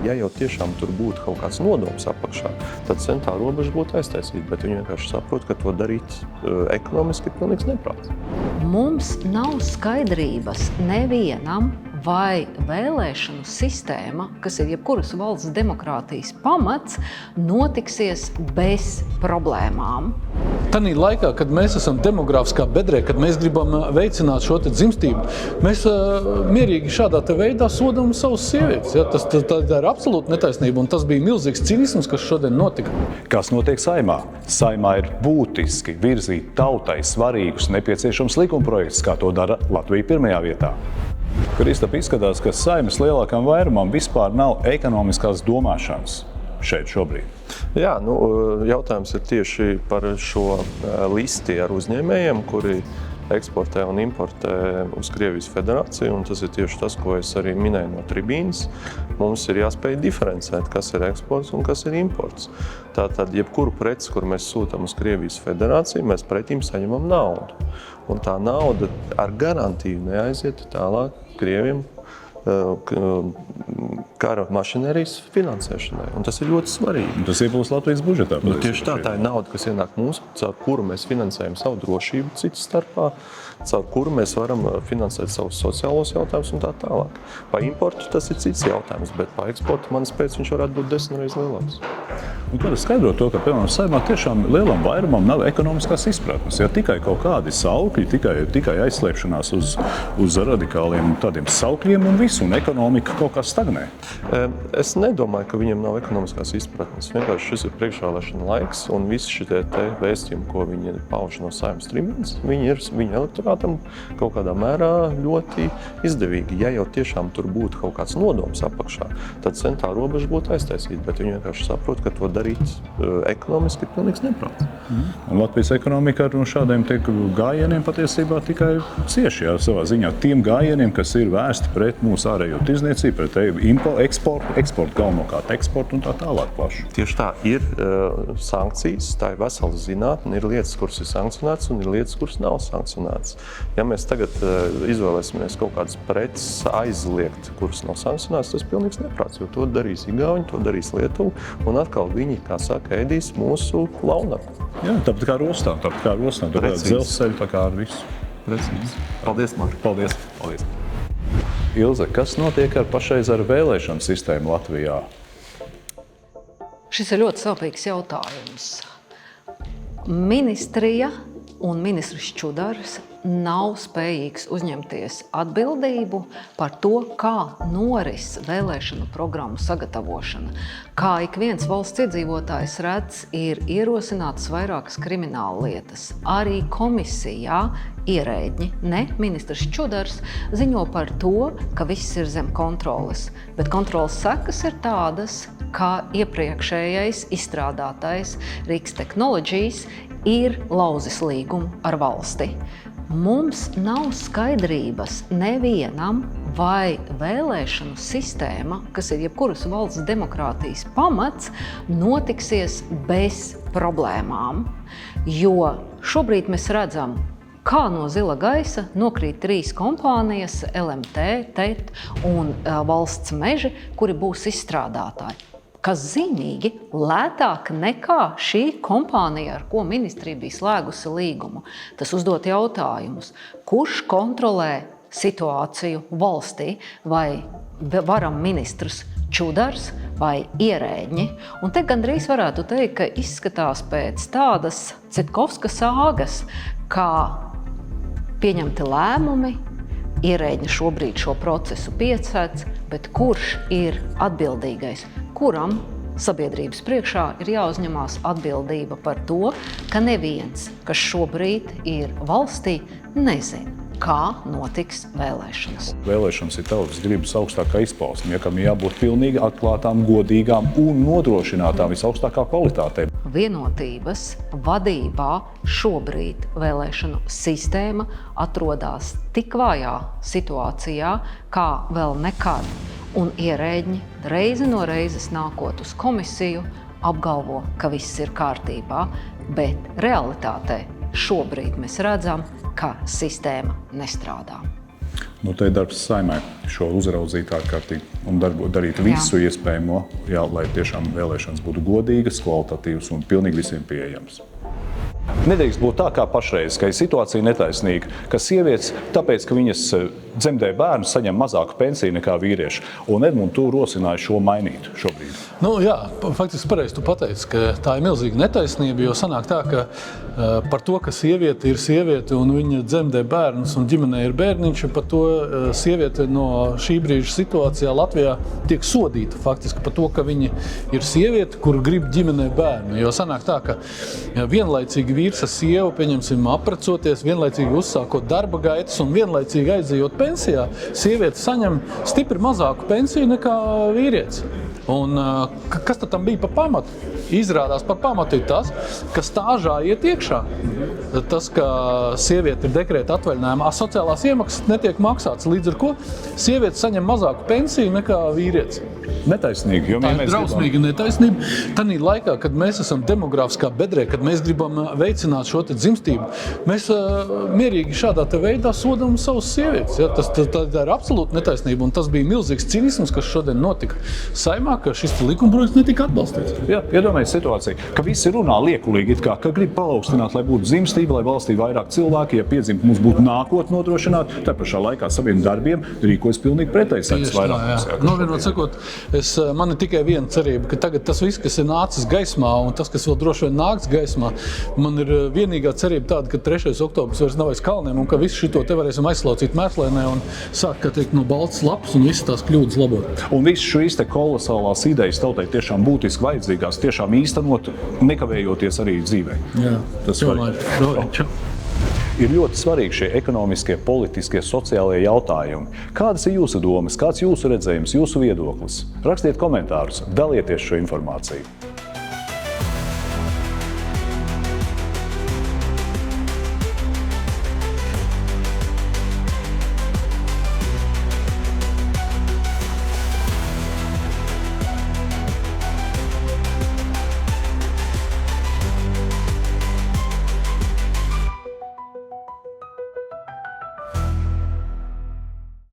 ja jau tiešām tur būtu kaut kāds nodoms apakšā, tad centrā robeža būtu aiztaisīta, bet viņi vienkārši saprot, ka to darīt ekonomiski ir pilnīgs neprāts. Mums nav skaidrības nevienam, vai vēlēšanu sistēma, kas ir jebkuras valsts demokrātijas pamats, notiksies bez problēmām. Tanī laikā, kad mēs esam demogrāfiskā bedrē, kad mēs gribam veicināt šo dzimstību, mēs mierīgi šādā veidā sodam savus sievietes. Ja? Tas ir absolūti netaisnība, un tas bija milzīgs cinisms, kas šodien notika. Kas notiek Saeimā? Saeimā ir būtiski virzīt tautai svarīgus nepieciešams likumprojektus, kā to dara Latvija pirmajā vietā. Kristap, izskatās, ka Saeimas lielākam vairumam vispār nav ekonomiskās domāšanas šeit šobrīd. Jā, jautājums ir tieši par šo listi ar uzņēmējiem, kuri eksportē un importē uz Krievijas federāciju, un tas ir tieši tas, ko es arī minēju no tribīnas. Mums ir jāspēj diferencēt, kas ir eksports un kas ir imports. Tātad, jebkuru preci, kur mēs sūtam uz Krievijas federāciju, mēs pretīm saņemam naudu. Un tā nauda ar garantiju neaiziet tālāk Krieviem kara mašinērijas finansēšanai. Un tas ir ļoti svarīgi. Tas ieplūst Latvijas budžetā. Tieši tā ir nauda, kas ienāk mums, caur kuru mēs finansējam savu drošību citu starpā, caur kuru mēs varam finansēt savus sociālos jautājumus un tā tālāk. Pa importu tas ir cits jautājums, bet pa eksportu, manas pēc, viņš varētu būt 10 reizes lielāks. Un kā skaidro to, ka, piemēram, Saeimā tiešām lielam vairumam nav ekonomiskās izpratnes. Ja tikai kaut kādi saukļi, tikai aizslēpšanās uz radikāliem tādiem saukļiem un visu, un ekonomika kaut kā stagnē. Es nedomāju, ka viņiem nav ekonomiskās izpratnes. Vienkārši šis ir priekšvēlēšana laiks, un visi šitie vēstījumi, ko viņi pauž no Saeimas tribīnas, viņi ir viņa elektorātam kaut kādā mērā ļoti izdevīgi. Ja jau tiešām tur būtu kaut kāds nodoms apakšā, tad centrā robeža būtu aiztaisīta, bet viņi vienkārši saprot, ka to darīt ekonomiski ir pilnīgs neprāts. Un Latvijas ekonomika ar šādiem gājieniem patiesībā tikai cieši, savā ziņā tiem gājieniem, kas ir vērsti pret mūsu ārējo tirdzniecību, pret eksportu galvenokārt eksportu un tā tālāk plaši. Tieši tā, ir sankcijas, tā ir vesela zinātne, ir lietas, kuras ir sankcionētas un ir lietas, kuras nav sankcionētas. Ja mēs tagad izvēlēsimies kaut kādas preces aizliegt, kuras nav sankcionētas, tas ir pilnīgs neprāts, jo to darīs Igauņi, to darīs Lietuva, un atkal viņi, kā saka, ēdīs mūsu launaku. Jā, tāpat kā rostām, dzelzceļu, tā kā ar visu. Precīzi. Paldies, Mark. Paldies. Ilze, kas notiek pašreiz ar vēlēšanu sistēmu Latvijā? Šis ir ļoti sāpīgs jautājums. Ministrija un ministrs Čudars nav spējīgs uzņemties atbildību par to, kā noris vēlēšanu programmu sagatavošana. Kā ik viens valsts iedzīvotājs redz, ir ierosinātas vairākas krimināla lietas. Arī komisijā ierēģi, ne ministrs Čudars, ziņo par to, ka viss ir zem kontroles. Bet kontroles sekas ir tādas, ka iepriekšējais izstrādātais Rīgas Technologies ir lauzis līgumu ar valsti. Mums nav skaidrības nevienam, vai vēlēšanu sistēma, kas ir jebkuras valsts demokrātijas pamats, notiksies bez problēmām. Jo šobrīd mēs redzam, kā no zila gaisa nokrīt 3 kompānijas, LMT, TET un valsts meži, kuri būs izstrādātāji. Kas zīmīgi lētāk nekā šī kompānija, ar ko ministrija bija slēgusi līgumu. Tas uzdot jautājumus, kurš kontrolē situāciju valstī, vai varam ministrs Čudars vai ierēģi. Un te gandrīz varētu teikt, ka izskatās pēc tādas Citkovska sāgas, kā pieņemti lēmumi, ierēģi šobrīd šo procesu piecēts, bet kurš ir atbildīgais? Kuram sabiedrības priekšā ir jāuzņemās atbildība par to, ka neviens, kas šobrīd ir valstī, nezina, kā notiks vēlēšanas. Vēlēšanas ir tautas gribas augstākā izpausme, ja kam jābūt pilnīgi atklātām, godīgām un nodrošinātām visaugstākā kvalitātē. Vienotības vadībā šobrīd vēlēšanu sistēma atrodas tik vājā situācijā, kā vēl nekad. Un ierēģi reizi no reizes nākot uz komisiju apgalvo, ka viss ir kārtībā, bet realitātē šobrīd mēs redzam, ka sistēma nestrādā. Nu, te ir darbs Saeimai šo uzraudzīt ārkārtīgi un darīt visu iespējamo, lai tiešām vēlēšanas būtu godīgas, kvalitatīvas un pilnīgi visiem pieejamas. Nedrīkst būt tā kā pašreiz, ka ir situācija netaisnīga, ka sievietes, tāpēc, ka viņas dzemdē bērnu, saņem mazāku pensiju nekā vīrieši. Un Edmunds, tu rosināji šo mainīt šobrīd. Nu, jā, faktiski pareizi tu pateici, ka tā ir milzīga netaisnība, jo sanāk tā, ka par to, ka sieviete ir sieviete un viņa dzemdē bērnus un ģimenē ir bērniņš, par to sieviete no šī brīža situācijā Latvijā tiek sodīta faktiski par to, ka viņa ir sieviete, kur grib ģimenē bērnu. Jo sanāk tā, ka vienlaicīgi vīrs ar sievu, pieņemsim, aprecoties, vienlaicīgi uzsākot darba gaitas un vienlaicīgi aizejot pensijā, sieviete saņem stipri mazāku pensiju nekā vīrietis. Un kas tad tam bija par pamatu? Izrādās par pamatu ir tas, ka stāžā iet iekšā. Tas, ka sieviete ir dekrēta atvaļinājumā, sociālās iemaksas netiek maksātas, līdz ar ko sieviete saņem mazāku pensiju nekā vīrietis. Netaisnīgi, jo Tā ir drausmīga netaisnība. Tanī laikā, kad mēs esam demogrāfiskā bedrē, kad mēs gribam veicināt šo dzimstību, mēs mierīgi šādā veidā sodam savus sievietes. Ja? Tā ir absolūta netaisnība, un tas bija milzīgs cinisms, kas šodien notika Saeimā, ka šis likumprojekts netika atbalstīts. Jā, iedomājies situāciju, ka visi runā liekulīgi, ka grib paaugstināt, lai būtu dzimstība, lai valstī vairāk cilvēki, ja piedzimt, mums būtu nākotne nodrošināt, tā pašā laikā saviem darbiem rīkojas pilnīgi pretēji sakas vairākums. Novienot sakot, man ir tikai viena cerība, ka tagad tas viss, kas ir nācis gaismā un tas, kas vēl droši vien nāks gaismā, man ir vienīgā cerība tāda, ka 3. oktobris vairs nav aiz kalniem un ka visu šito te varēsim aizslaucīt mēslēnē un sākt, kā teikt, no baltas lapas un visas tās kļūdas labot. Un visu šīs te kolosālās idejas tautai tiešām būtiski vajadzīgās, tiešām īstenot, nekavējoties arī dzīvē. Jā, tas svarīgi. Ir ļoti svarīgi šie ekonomiskie, politiskie, sociālie jautājumi. Kādas ir jūsu domas, kāds jūsu redzējums, jūsu viedoklis? Rakstiet komentārus, dalieties šo informāciju.